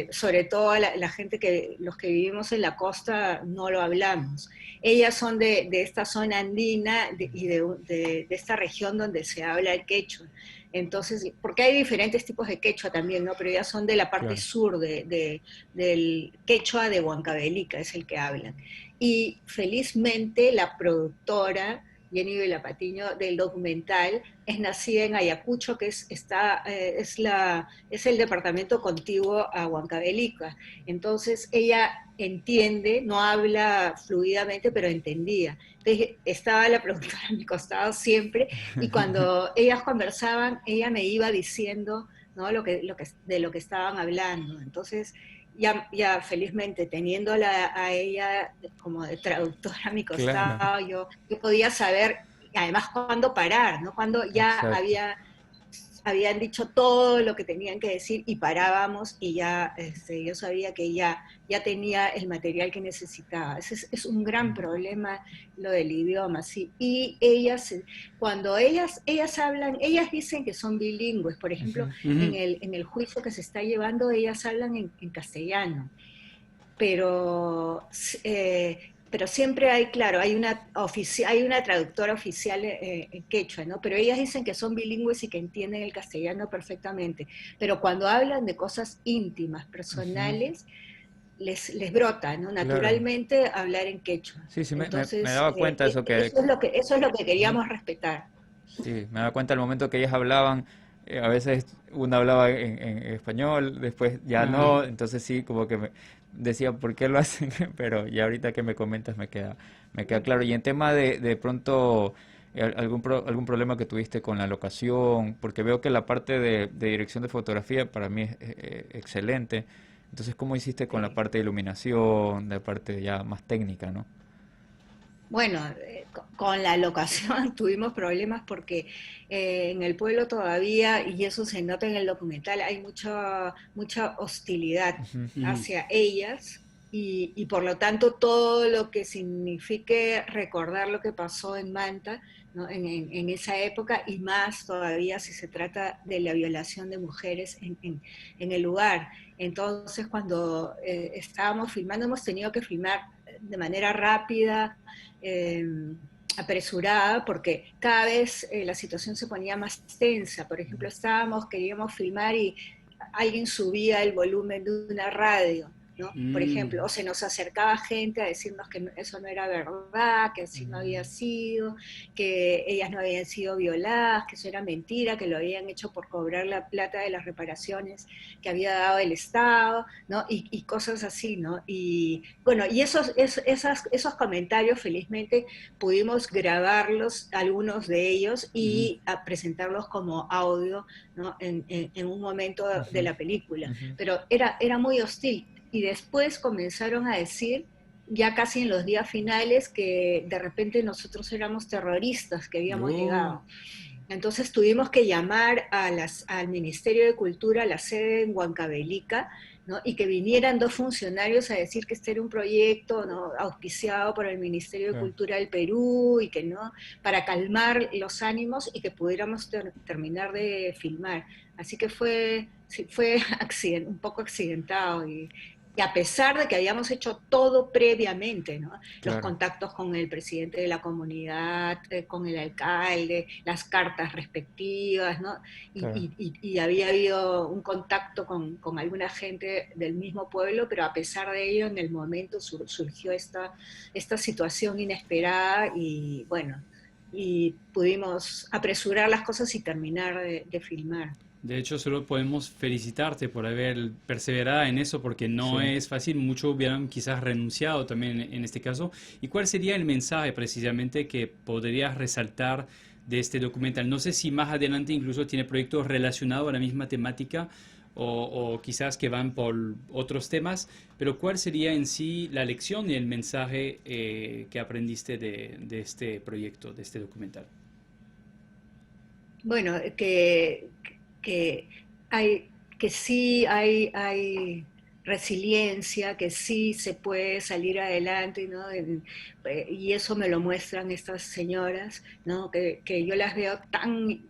sobre todo la gente los que vivimos en la costa no lo hablamos. Ellas son de esta zona andina y de esta región donde se habla el quechua. Entonces, porque hay diferentes tipos de quechua también, ¿no? Pero ellas son de la parte sur del quechua de Huancavelica, es el que hablan. Y felizmente la productora Jenny Vilapatiño del documental es nacida en Ayacucho, que es el departamento contiguo a Huancavelica. Entonces ella entiende, no habla fluidamente, pero entendía. Entonces estaba la productora a mi costado siempre, y cuando ellas conversaban, ella me iba diciendo, ¿no? de lo que estaban hablando. Entonces ya felizmente teniéndola a ella como de traductora a mi costado, yo podía saber, además, cuándo parar, ¿no? Cuando ya habían dicho todo lo que tenían que decir y parábamos, y ya yo sabía que ya tenía el material que necesitaba. Es un gran problema lo del idioma, ¿sí? Y cuando ellas hablan, ellas dicen que son bilingües. Por ejemplo, en el juicio que se está llevando, ellas hablan en castellano, pero siempre hay una traductora oficial en quechua, ¿no? Pero ellas dicen que son bilingües y que entienden el castellano perfectamente. Pero cuando hablan de cosas íntimas, personales, les brota, ¿no? Naturalmente hablar en quechua. Sí, Entonces, me daba cuenta eso es lo que queríamos respetar. Sí, me daba cuenta al momento que ellas hablaban. A veces una hablaba en español, después ya no, entonces sí, como que decía por qué lo hacen, pero ya ahorita que me comentas me queda claro. Y en tema de pronto algún problema que tuviste con la locación, porque veo que la parte de dirección de fotografía para mí es excelente. Entonces, ¿cómo hiciste con la parte de iluminación, la parte ya más técnica, ¿no? Bueno, con la locación tuvimos problemas porque en el pueblo todavía, y eso se nota en el documental, hay mucha hostilidad hacia ellas y por lo tanto todo lo que signifique recordar lo que pasó en Manta, ¿no? en esa época, y más todavía si se trata de la violación de mujeres en el lugar. Entonces, cuando estábamos filmando, hemos tenido que filmar de manera rápida, apresurada, porque cada vez la situación se ponía más tensa. Por ejemplo, queríamos filmar y alguien subía el volumen de una radio, ¿no? Por ejemplo, o se nos acercaba gente a decirnos que eso no era verdad, que así no había sido, que ellas no habían sido violadas, que eso era mentira, que lo habían hecho por cobrar la plata de las reparaciones que había dado el Estado, ¿no? Y cosas así, ¿no? Y bueno, y esos comentarios, felizmente, pudimos grabarlos, algunos de ellos, y a presentarlos como audio, ¿no? en un momento de la película. Pero era muy hostil. Y después comenzaron a decir, ya casi en los días finales, que de repente nosotros éramos terroristas, que habíamos llegado. Entonces tuvimos que llamar al Ministerio de Cultura, a la sede en Huancavelica, ¿no? Y que vinieran 2 funcionarios a decir que este era un proyecto, ¿no? auspiciado por el Ministerio de Cultura del Perú, y que no, para calmar los ánimos y que pudiéramos terminar de filmar. Así que fue un poco accidentado, y a pesar de que habíamos hecho todo previamente, ¿no? Los contactos con el presidente de la comunidad, con el alcalde, las cartas respectivas, ¿no? Y había habido un contacto con alguna gente del mismo pueblo, pero a pesar de ello, en el momento surgió esta situación inesperada, y bueno, y pudimos apresurar las cosas y terminar de filmar. De hecho, solo podemos felicitarte por haber perseverado en eso, porque no es fácil. Muchos hubieran quizás renunciado también en este caso. ¿Y cuál sería el mensaje precisamente que podrías resaltar de este documental? No sé si más adelante incluso tiene proyectos relacionados a la misma temática o quizás que van por otros temas, pero ¿cuál sería en sí la lección y el mensaje que aprendiste de este proyecto, de este documental? Bueno, que sí hay resiliencia, que sí se puede salir adelante, ¿no? Y eso me lo muestran estas señoras, ¿no? Que yo las veo tan,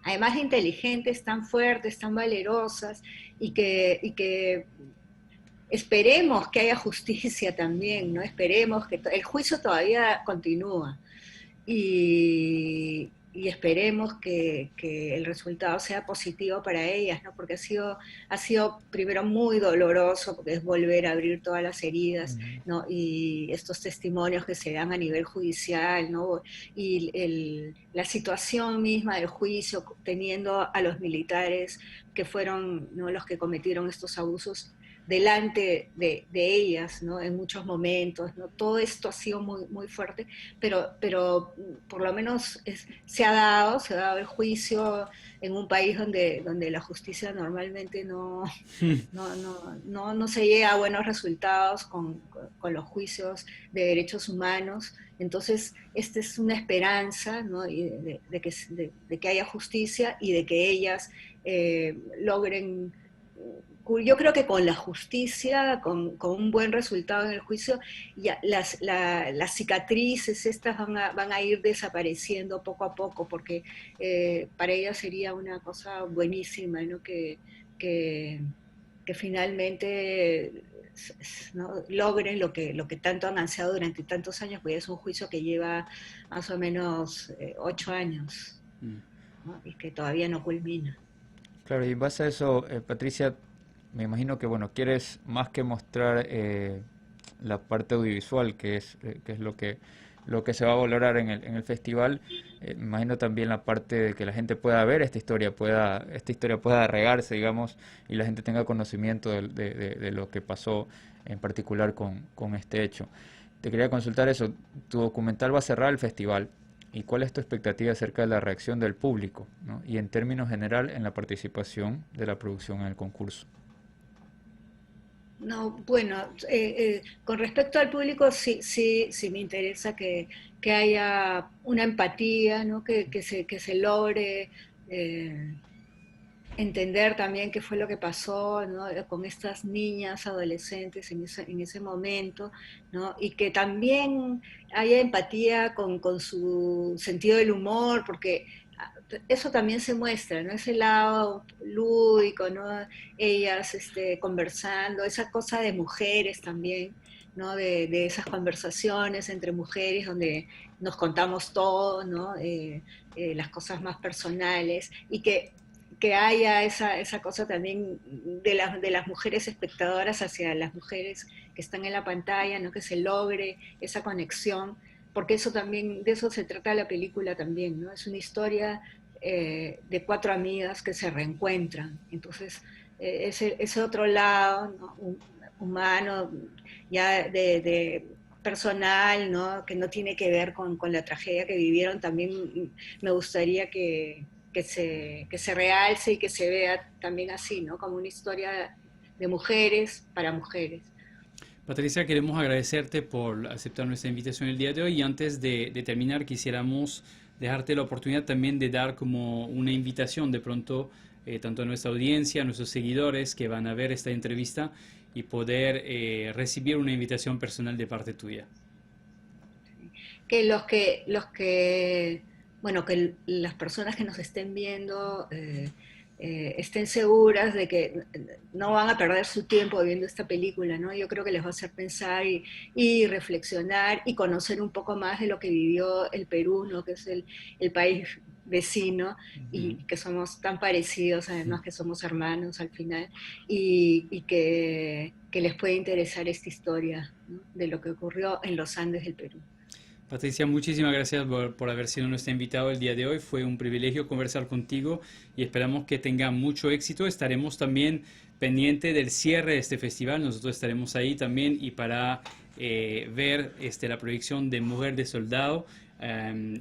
además de inteligentes, tan fuertes, tan valerosas, y que esperemos que haya justicia también, ¿no? Esperemos que el juicio todavía continúa, y esperemos que el resultado sea positivo para ellas, ¿no? Porque ha sido primero muy doloroso, porque es volver a abrir todas las heridas, ¿no? Y estos testimonios que se dan a nivel judicial, ¿no? Y la situación misma del juicio, teniendo a los militares que fueron, ¿no?, los que cometieron estos abusos delante de ellas, ¿no? En muchos momentos, ¿no? Todo esto ha sido muy, muy fuerte, pero por lo menos se ha dado el juicio en un país donde la justicia normalmente no se llega a buenos resultados con los juicios de derechos humanos. Entonces, esta es una esperanza, ¿no? de que haya justicia, y de que ellas logren. Yo creo que con la justicia, con un buen resultado en el juicio, ya las cicatrices estas van a ir desapareciendo poco a poco, porque para ellas sería una cosa buenísima, ¿no? que finalmente, ¿no?, logren lo que tanto han ansiado durante tantos años, porque es un juicio que lleva más o menos 8 años, ¿no? Y que todavía no culmina. Claro, y en base a eso, Patricia, me imagino que, bueno, quieres más que mostrar la parte audiovisual, que es lo que se va a valorar en el festival. Me imagino también la parte de que la gente pueda ver esta historia pueda regarse, digamos, y la gente tenga conocimiento de lo que pasó en particular con este hecho. Te quería consultar eso. Tu documental va a cerrar el festival. ¿Y cuál es tu expectativa acerca de la reacción del público, ¿no? Y en términos general en la participación de la producción en el concurso? No, bueno, con respecto al público, sí me interesa que haya una empatía, ¿no? Que se logre entender también qué fue lo que pasó, ¿no? Con estas niñas, adolescentes en ese momento, ¿no? Y que también haya empatía con su sentido del humor, porque eso también se muestra, ¿no? Ese lado lúdico, ¿no? Ellas conversando, esa cosa de mujeres también, ¿no? De esas conversaciones entre mujeres donde nos contamos todo, ¿no? Las cosas más personales, y que haya esa cosa también de las mujeres espectadoras hacia las mujeres que están en la pantalla, ¿no? Que se logre esa conexión, porque eso también, de eso se trata la película también, ¿no? Es una historia de 4 amigas que se reencuentran. Entonces, ese otro lado, ¿no? Humano, ya de personal, ¿no? Que no tiene que ver con la tragedia que vivieron, también me gustaría que se realce y que se vea también así, ¿no? Como una historia de mujeres para mujeres. Patricia, queremos agradecerte por aceptar nuestra invitación el día de hoy, y antes de terminar quisiéramos dejarte la oportunidad también de dar como una invitación de pronto tanto a nuestra audiencia, a nuestros seguidores que van a ver esta entrevista, y poder recibir una invitación personal de parte tuya. Que bueno, que las personas que nos estén viendo estén seguras de que no van a perder su tiempo viendo esta película, ¿no? Yo creo que les va a hacer pensar y reflexionar y conocer un poco más de lo que vivió el Perú, ¿no? Que es el país vecino, y que somos tan parecidos, además que somos hermanos al final, y que les puede interesar esta historia, ¿no? De lo que ocurrió en los Andes del Perú. Patricia, muchísimas gracias por haber sido nuestra invitada el día de hoy. Fue un privilegio conversar contigo y esperamos que tenga mucho éxito. Estaremos también pendiente del cierre de este festival. Nosotros estaremos ahí también, y para ver la proyección de Mujer de Soldado.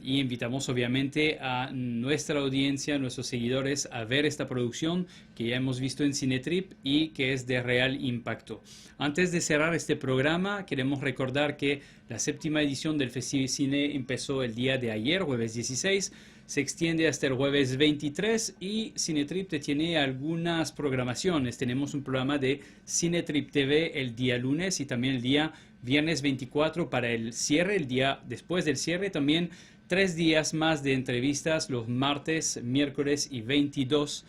Y invitamos obviamente a nuestra audiencia, a nuestros seguidores, a ver esta producción que ya hemos visto en Cinetrip y que es de real impacto. Antes de cerrar este programa, queremos recordar que la 7ª edición del Festival Cine empezó el día de ayer, jueves 16, se extiende hasta el jueves 23, y Cinetrip te tiene algunas programaciones. Tenemos un programa de Cinetrip TV el día lunes y también el día viernes 24 para el cierre, el día después del cierre. También 3 días más de entrevistas los martes, miércoles y 22.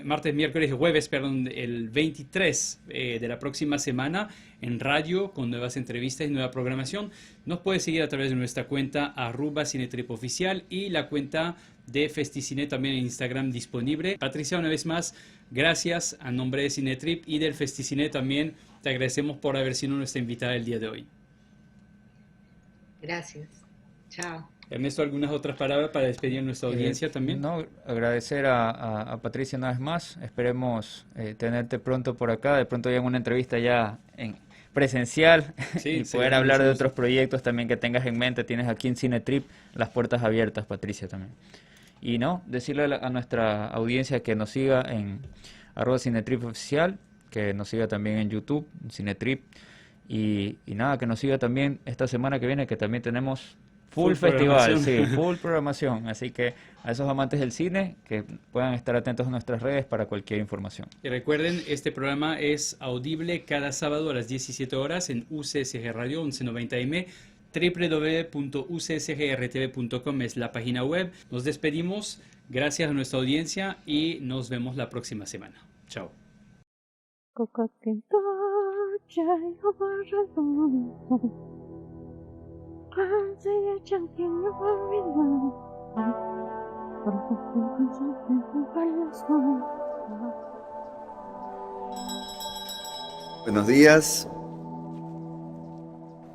Martes, miércoles y jueves, perdón, el 23 de la próxima semana en radio, con nuevas entrevistas y nueva programación. Nos puedes seguir a través de nuestra cuenta @cinetripoficial y la cuenta de Festicine también en Instagram disponible. Patricia, una vez más, gracias a nombre de Cinetrip y del Festicine también. Te agradecemos por haber sido nuestra invitada el día de hoy. Gracias. Chao. Ernesto, ¿algunas otras palabras para despedir a nuestra audiencia también? No, agradecer a Patricia una vez más. Esperemos tenerte pronto por acá, de pronto ya en una entrevista ya en presencial, y poder hablar de otros proyectos también que tengas en mente. Tienes aquí en Cinetrip las puertas abiertas, Patricia, también. Y no, decirle a nuestra audiencia que nos siga en @cinetripoficial, que nos siga también en YouTube, en Cinetrip, y nada, que nos siga también esta semana que viene, que también tenemos full festival, sí, full programación. Así que a esos amantes del cine, que puedan estar atentos a nuestras redes para cualquier información. Y recuerden, este programa es audible cada sábado a las 17 horas en UCSG Radio 1190M. www.ucsgrtv.com es la página web. Nos despedimos, gracias a nuestra audiencia, y nos vemos la próxima semana. Chao. Buenos días.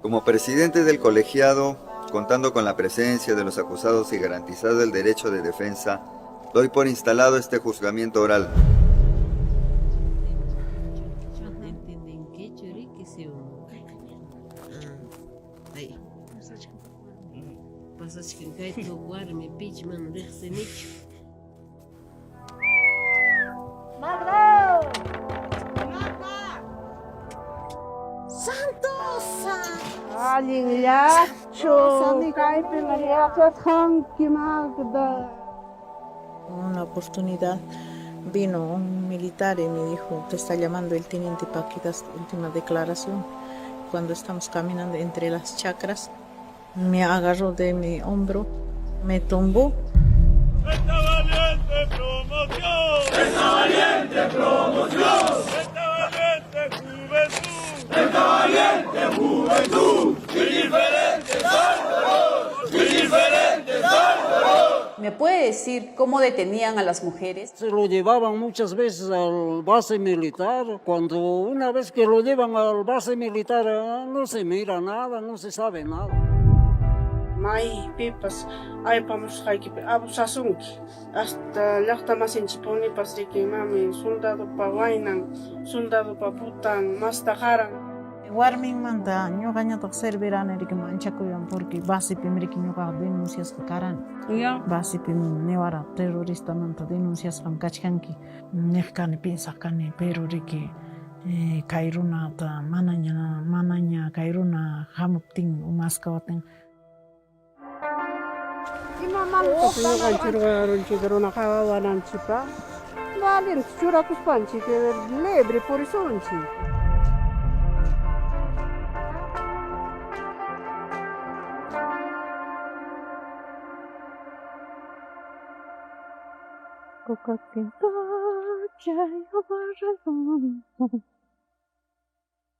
Como presidente del colegiado, contando con la presencia de los acusados y garantizado el derecho de defensa, doy por instalado este juzgamiento oral. Una oportunidad Vino un militar y me dijo, te está llamando el teniente para que das última declaración. Cuando estamos caminando entre las chacras, me agarró de mi hombro, me tumbó. ¡Esta valiente promoción! ¡Esta valiente promoción! ¡Esta valiente juventud! ¡Esta valiente juventud! ¡Mi diferente Salvador! ¡Mi diferente Salvador! ¿Me puede decir cómo detenían a las mujeres? Se lo llevaban muchas veces al base militar. Cuando una vez que lo llevan al base militar, no se mira nada, no se sabe nada. Mai pipas ay pamos haiki abusasunki hasta llaqta masinchipuni pasriki mami soldado pa waynan soldado pa putan mastajaran Warmingmanta ñuqañataq servirani manchakuyan porque basipim riki ñuqa denunciasqa karani. Basipim niwara terroristamanta denunciasqam kachkanki. Niqkani pinsaq kani pero riki kay runata manaña kay runa hamuptin umaskawatin. Ñuqanchirqa kawawananchipa valin churakuspanchik libre purisonchik. Cocaquinto chay obarrazón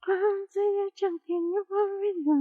Panse ya chanquinho barriga